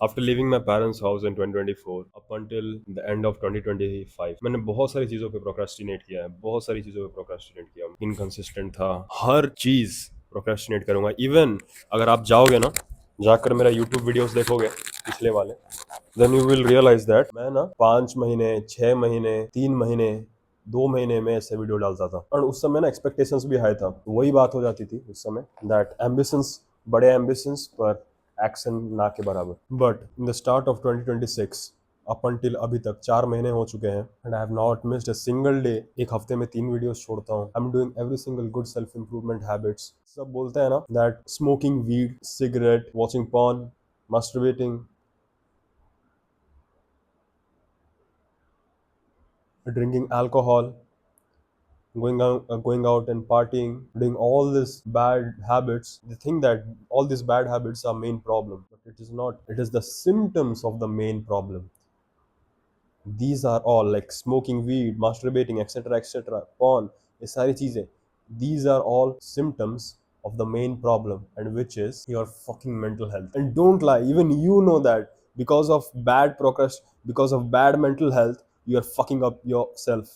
After leaving my parents' house in 2024 up until the end of 2025 मैंने बहुत सारी चीज़ों पे प्रोक्रेस्टिनेट किया है, बहुत सारी चीज़ों पे प्रोक्रेस्टिनेट किया। इनकंसिस्टेंट था, हर चीज़ प्रोक्रेस्टिनेट करूंगा। इवन अगर आप जाओगे ना, जाकर मेरा यूट्यूब वीडियोस देखोगे पिछले वाले, then you will realize that मैं ना 5 महीने, 6 महीने, 3 महीने, 2 महीने में ऐसे वीडियो डालता था। और उस समय ना एक्सपेक्टेशंस भी हाई था, वही बात हो जाती थी उस समय दैट एम्बिशंस, बड़े एम्बिशंस पर एक्शन ना के बराबर। But in the start of 2026 up until अभी तक 4 महीने हो चुके हैं and I have not missed a single day. एक हफ्ते में 3 वीडियोस छोड़ता हूँ। I am doing every single good self improvement habits. सब बोलते हैं ना that smoking weed, cigarette, watching porn, masturbating, drinking alcohol, going out and partying, doing all these bad habits. They think that all these bad habits are main problem, but it is not. It is the symptoms of the main problem. These are all like smoking weed, masturbating, etc., porn, ये सारी चीजें, these are all symptoms of the main problem, and which is your fucking mental health. And don't lie, even you know that because of because of bad mental health, you are fucking up yourself.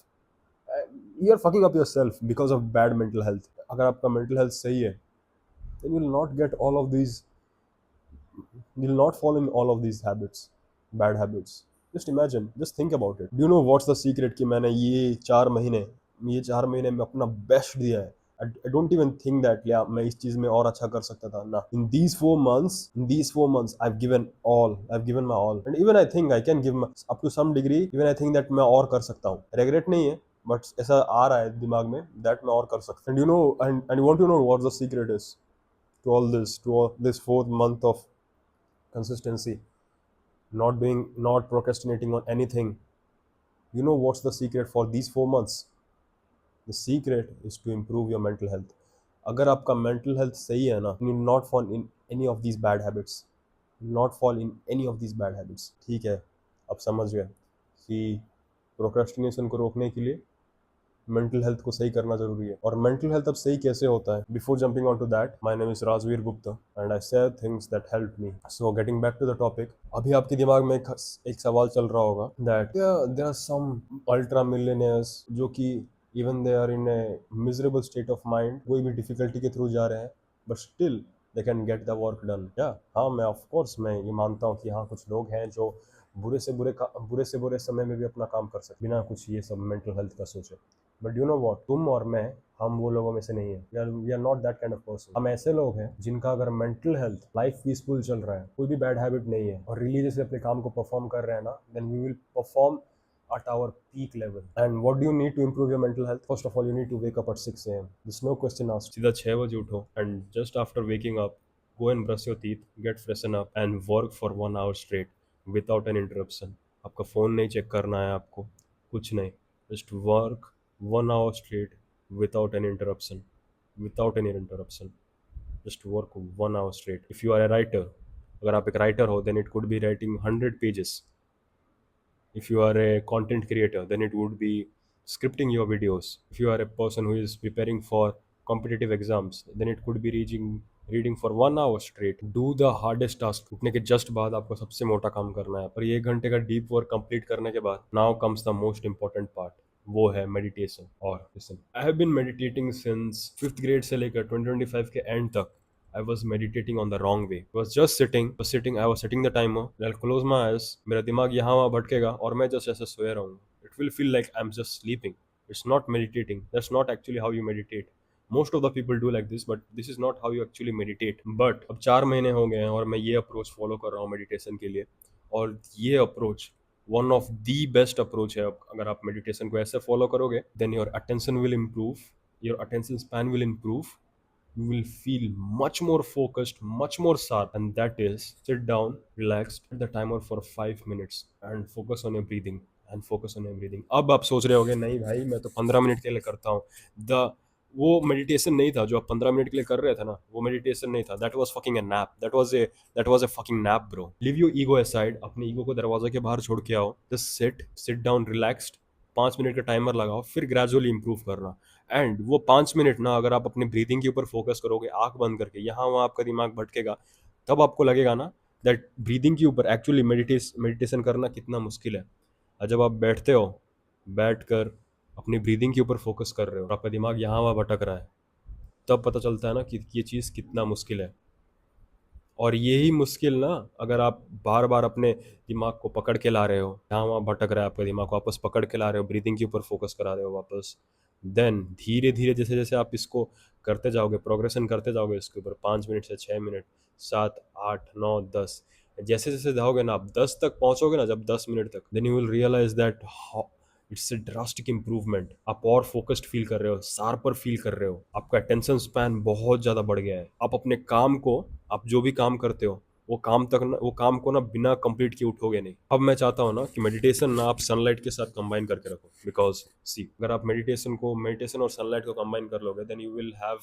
You are fucking up yourself because of bad mental health. अगर आपका mental health सही है, then you will not get all of these, you will not fall in all of these habits, bad habits. Just imagine, just think about it. Do you know what's the secret कि मैंने ये 4 महीने में अपना best दिया है? I don't even think that yeah, मैं इस चीज में और अच्छा कर सकता था ना। In these 4 months I've given all, I've given my all, and even I think I can give my, up to some degree, even I think that मैं और कर सकता हूँ। regret नहीं है, बट ऐसा आ रहा है दिमाग में दैट मैं और कर सकता हूँ। And you know, and you want to know what the secret is to all this 4th month of consistency, not procrastinating on anything. You know what's the secret for these 4 months? The secret is to improve your mental health. अगर आपका mental health सही है ना, you will not fall in any of these bad habits. You will not fall in any of these bad habits. ठीक है, अब समझ गए कि प्रोक्रेस्टिनेशन को रोकने के लिए मेंटल हेल्थ को सही करना जरूरी है। और मेंटल हेल्थ अब सही कैसे होता है? Before jumping on to that, my name is Rajveer Gupta and I share things that help me. So getting back to the topic, अभी आपके दिमाग में एक सवाल चल रहा होगा that there are some ultra millionaires जो कि even they are in a miserable state of mind, कोई भी डिफिकल्टी के थ्रू जा रहे हैं, but still they can get the work done. या हाँ, मैं ऑफ कोर्स मैं ये मानता हूँ कि हाँ, कुछ लोग हैं जो बुरे से बुरे समय में भी अपना काम कर सकते बिना कुछ ये सब मेंटल हेल्थ का सोचे। बट यू नो वॉट, तुम और मैं, हम वो लोगों में से नहीं है। We are not that kind of person. हम ऐसे लोग हैं जिनका अगर मेंटल हेल्थ लाइफ पीसफुल चल रहा है, कोई भी बैड हैबिट नहीं है, और रिलीजियसली अपने काम को परफॉर्म कर रहे हैं ना, then we will perform at our peak level. And what do you need to improve your mental health? First of all, you need to wake up at 6 a.m. There's no question asked. सीधा 6 बजे उठो, and just after waking up, go and brush your teeth, get freshen up, and work for 1 hour straight without an interruption. आपका phone नहीं check करना है आपको, कुछ नहीं, just work 1 hour straight without any interruption, without any interruption. Just work 1 hour straight. If you are a writer, अगर आप एक राइटर हो, then it could be writing 100 pages. If you are a content creator, then it would be scripting your videos. If you are a person who is preparing for competitive exams, then it could be reading for 1 hour straight. Do the hardest task. उठने के just बाद आपको सबसे मोटा काम करना है, पर ये 1 घंटे का डीप वर्क कंप्लीट करने के बाद now comes the most important part, वो है मेडिटेशन। और listen, I have been meditating since 5th grade से लेकर 2025 के एंड तक। I was meditating on the wrong way. I was just sitting, I was setting the timer. I'll close my eyes. मेरा दिमाग यहाँ वहाँ भटकेगा और मैं just ऐसे सोया रहूँगा. It will feel like I'm just sleeping. It's not meditating. That's not actually how you meditate. Most of the people do like this, but this is not how you actually meditate. But अब 4 महीने हो गए हैं और मैं ये approach follow कर रहा हूँ मेडिटेशन के लिए, और ये approach one of the best approach है। अगर आप मेडिटेशन को ऐसे फॉलो करोगे, then your attention will improve, your attention span will improve, you will feel much more focused, much more sharp, and that is sit down, relaxed, set the timer for 5 minutes and focus on your breathing. And focus on your breathing. अब आप सोच रहे होगे नहीं भाई, मैं तो 15 minute के लिए करता हूँ। द वो मेडिटेशन नहीं था जो आप 15 मिनट के लिए कर रहे थे ना, वो मेडिटेशन नहीं था। That was fucking a nap, that was a fucking nap bro. Live your ego aside, अपने ईगो को दरवाजे के बाहर छोड़ के आओ। Just sit down, relaxed, 5 minute का टाइमर लगाओ, फिर ग्रेजुअली इंप्रूव करना। एंड वो 5 मिनट ना, अगर आप अपने ब्रीदिंग के ऊपर फोकस करोगे आंख बंद करके, यहाँ वहाँ आपका दिमाग भटकेगा, तब आपको लगेगा ना दैट ब्रीदिंग के ऊपर एक्चुअली मेडिटेशन करना कितना मुश्किल है। और जब आप बैठते हो, बैठ कर अपनी ब्रीदिंग के ऊपर फोकस कर रहे हो, आपका दिमाग यहाँ वहाँ भटक रहा है, तब पता चलता है ना कि ये चीज़ कितना मुश्किल है। और यही मुश्किल ना, अगर आप बार बार अपने दिमाग को पकड़ के ला रहे हो, यहाँ वहाँ भटक रहा है आपका दिमाग, वापस पकड़ के ला रहे हो, ब्रीदिंग के ऊपर फोकस करा रहे हो वापस, देन धीरे धीरे जैसे जैसे आप इसको करते जाओगे, प्रोग्रेशन करते जाओगे इसके ऊपर, 5 मिनट से 6 मिनट, 7, 8, 9, 10, जैसे जैसे जाओगे ना, आप 10 तक पहुंचोगे ना, जब 10 मिनट तक, then you will realize that it's a drastic improvement. आप और फोकस्ड फील कर रहे हो, शार्पर फील कर रहे हो, आपका अटेंशन स्पैन बहुत ज़्यादा बढ़ गया है। आप अपने काम को, आप जो भी काम करते हो, वो काम को ना बिना कंप्लीट किए उठोगे नहीं। अब मैं चाहता हूँ ना कि मेडिटेशन ना आप सनलाइट के साथ कंबाइन करके रखो, बिकॉज सी, अगर आप मेडिटेशन और सनलाइट को कंबाइन कर लोगे, then you will have,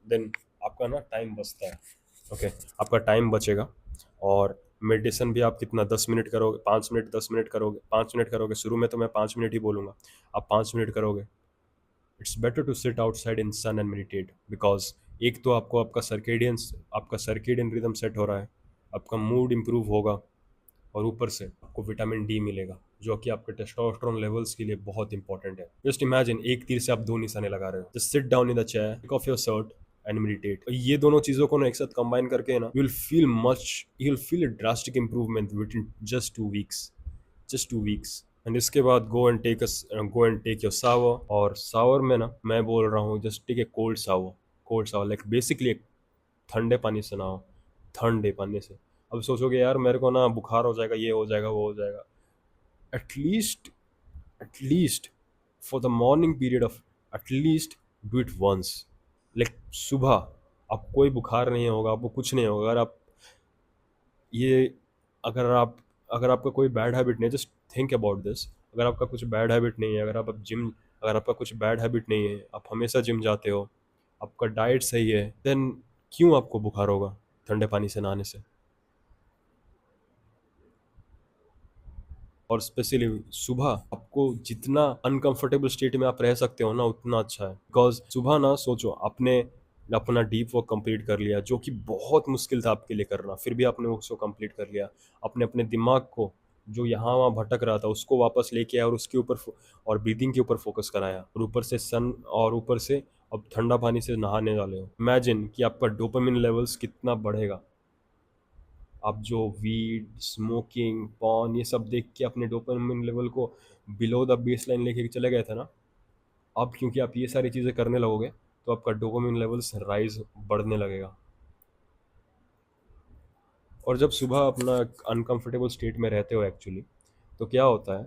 then आपका ना टाइम बचता है। ओके, आपका टाइम बचेगा। और मेडिटेशन भी आप कितना, 10 मिनट करोगे, 5 मिनट, 10 मिनट करोगे, 5 मिनट करोगे, शुरू में तो मैं 5 मिनट ही बोलूँगा, आप 5 मिनट करोगे। It's better to sit outside in sun and meditate, because एक तो आपको आपका सर्केडियन रिदम सेट हो रहा है, आपका मूड इम्प्रूव होगा, और ऊपर से आपको विटामिन डी मिलेगा, जो कि आपके टेस्टोस्टेरोन लेवल्स के लिए बहुत इंपॉर्टेंट है। जस्ट इमेजिन, एक तीर से आप दो निशाने लगा रहे हो। Just sit down in the chair, take off your shirt and meditate. ये दोनों चीजों को ना एक साथ कंबाइन करके ना, you will feel a drastic improvement within just 2 weeks. And इसके बाद go and take your shower. और शावर में ना, मैं बोल रहा हूँ, just take a cold shower, like basically ठंडे पानी से नहाओ, ठंडे पानी से। अब सोचोगे यार मेरे को ना बुखार हो जाएगा, ये हो जाएगा, वो हो जाएगा। At least at least for the morning period of, at least do it once, like सुबह। आप कोई बुखार नहीं होगा, आपको कुछ नहीं होगा, ये अगर आप अगर आपका कोई बैड हैबिट नहीं है, जस्ट थिंक अबाउट दिस। अगर आपका कुछ बैड हैबिट नहीं है, अगर आपका कुछ बैड हैबिट नहीं है, आप हमेशा जिम जाते हो, आपका डाइट सही है, देन क्यों आपको बुखार होगा ठंडे पानी से नहाने से? और स्पेशली सुबह, आपको जितना अनकंफर्टेबल स्टेट में आप रह सकते हो ना, उतना अच्छा है। बिकॉज सुबह ना, सोचो, आपने अपना डीप वर्क कंप्लीट कर लिया, जो कि बहुत मुश्किल था आपके लिए करना, फिर भी आपने उसको कंप्लीट कर लिया। आपने अपने दिमाग को, जो यहाँ वहाँ भटक रहा था, उसको वापस लेके आया, और उसके ऊपर और ब्रीदिंग के ऊपर फोकस कराया, और ऊपर से अब ठंडा पानी से नहाने वाले हो। इमेजिन कि आपका डोपामिन लेवल्स कितना बढ़ेगा। आप जो वीड, स्मोकिंग, पॉर्न, ये सब देख के अपने डोपामिन लेवल को बिलो द बेस लाइन लेके चले गए थे ना, अब क्योंकि आप ये सारी चीज़ें करने लगोगे, तो आपका डोपामिन लेवल्स राइज बढ़ने लगेगा। और जब सुबह अपना अनकंफर्टेबल स्टेट में रहते हो एक्चुअली, तो क्या होता है,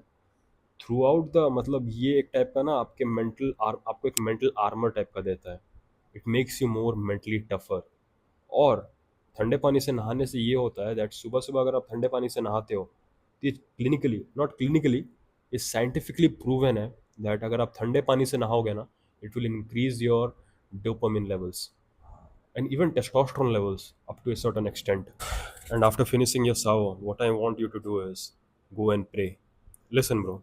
थ्रू आउट द, मतलब ये एक टाइप का ना आपको एक मेंटल आर्मर टाइप का देता है। It makes you more mentally tougher. और ठंडे पानी से नहाने से ये होता है दैट सुबह सुबह अगर आप ठंडे पानी से नहाते हो, तो ये क्लिनिकली, नॉट क्लिनिकली, ये साइंटिफिकली प्रूवन है दैट अगर आप ठंडे पानी से नहाओगे ना, it will increase your dopamine levels and even testosterone levels up to a certain extent. And after finishing your shower, what I want you to do is go and pray. Listen bro,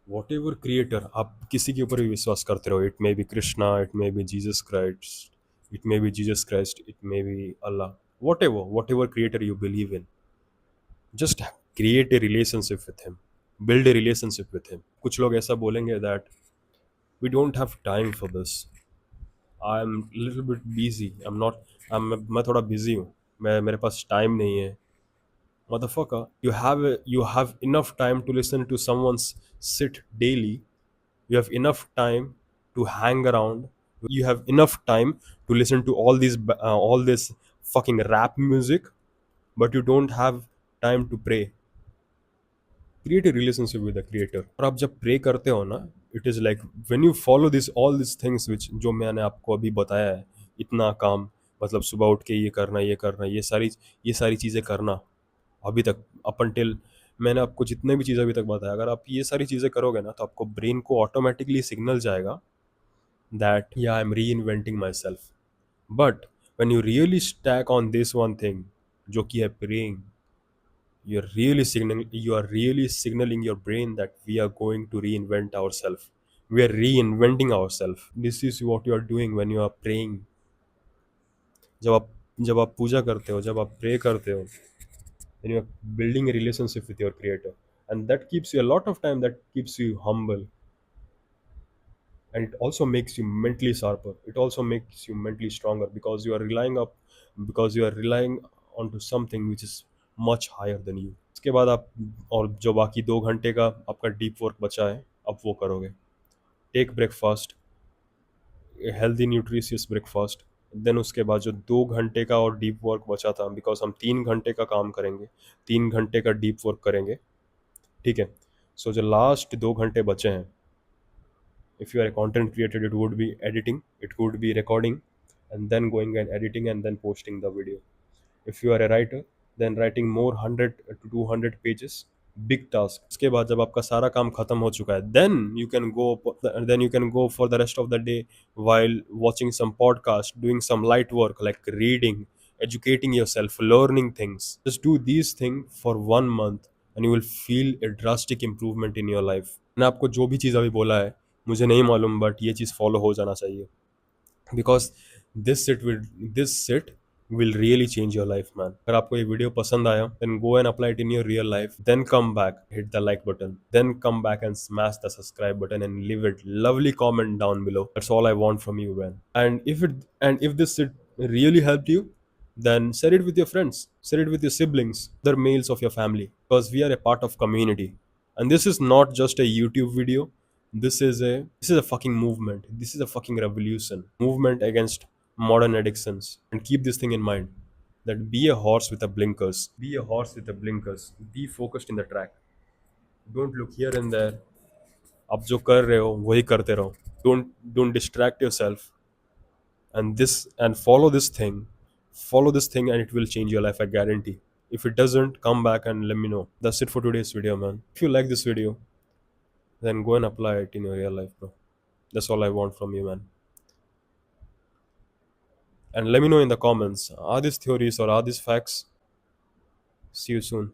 whatever creator, आप किसी के ऊपर भी विश्वास करते रहो, it may be Krishna, it may be Jesus Christ, it may be Allah, whatever creator you believe in, just create a relationship with him, build a relationship with him. कुछ लोग ऐसा बोलेंगे that we don't have time for this, I am little bit busy, I am not, मैं थोड़ा busy हूँ, मेरे पास time नहीं है। Motherfucker, you have enough time to listen to someone's sit daily. You have enough time to hang around. You have enough time to listen to all this fucking rap music, but you don't have time to pray. Create a relationship with the creator. और आप जब pray करते हो ना, it is like when you follow this all this things which, जो मैंने आपको अभी बताया है, इतना काम, मतलब सुबह उठ के ये करना, ये सारी चीज़ें करना, अभी तक, अपन टिल, मैंने आपको जितने भी चीज़ अभी तक बताया, अगर आप ये सारी चीज़ें करोगे ना, तो आपको ब्रेन को ऑटोमेटिकली सिग्नल जाएगा दैट या आई एम री inventing my self. But when you really stack on this one thing, जो कि है praying, you are really signaling your brain that we are going to reinvent ourselves. We are reinventing ourselves. This is what you are doing when you are praying. जब आप जब आप पूजा करते हो, जब आप प्रे करते हो, then you're building a relationship with your creator, and that keeps you a lot of time, that keeps you humble, and it also makes you mentally sharper, it also makes you mentally stronger, because you are relying onto something which is much higher than you. उसके बाद आप, और जो बाकी 2 घंटे का आपका deep work बचा है, आप वो करोगे. Take breakfast, healthy nutritious breakfast. Then उसके बाद जो 2 घंटे का और डीप वर्क बचा था, बिकॉज हम 3 घंटे का काम करेंगे, 3 घंटे का डीप वर्क करेंगे, ठीक है. सो जो लास्ट 2 घंटे बचे हैं, if you are a content creator, it would be editing, it would be recording, and then going and editing and then posting the video. If you are a writer, then writing more 100 to 200 pages, big task. उसके बाद जब आपका सारा काम खत्म हो चुका है, then you can go for the rest of the day while watching some podcast, doing some light work like reading, educating yourself, learning things. Just do these things for 1 month and you will feel a drastic improvement in your life. मैंने आपको जो भी चीज़ अभी बोला है, मुझे नहीं मालूम, बट ये चीज़ फॉलो हो जाना चाहिए, because this set will really change your life, man. अगर आपको ये वीडियो पसंद आया, then go and apply it in your real life, then come back, hit the like button, then come back and smash the subscribe button and leave a lovely comment down below. That's all I want from you, man. And if this set really helped you, then share it with your friends, share it with your siblings, other males of your family, because we are a part of community. And this is not just a YouTube video, this is a fucking movement, this is a fucking revolution, movement against modern addictions. And keep this thing in mind, that be a horse with a blinkers, be focused in the track, don't look here and there. आप जो कर रहे हो वही करते रहो, don't distract yourself, and follow this thing, and it will change your life, I guarantee. If it doesn't, come back and let me know. That's it for today's video, man. If you like this video, then go and apply it in your real life, bro. That's all I want from you, man. And let me know in the comments, are these theories or are these facts? See you soon.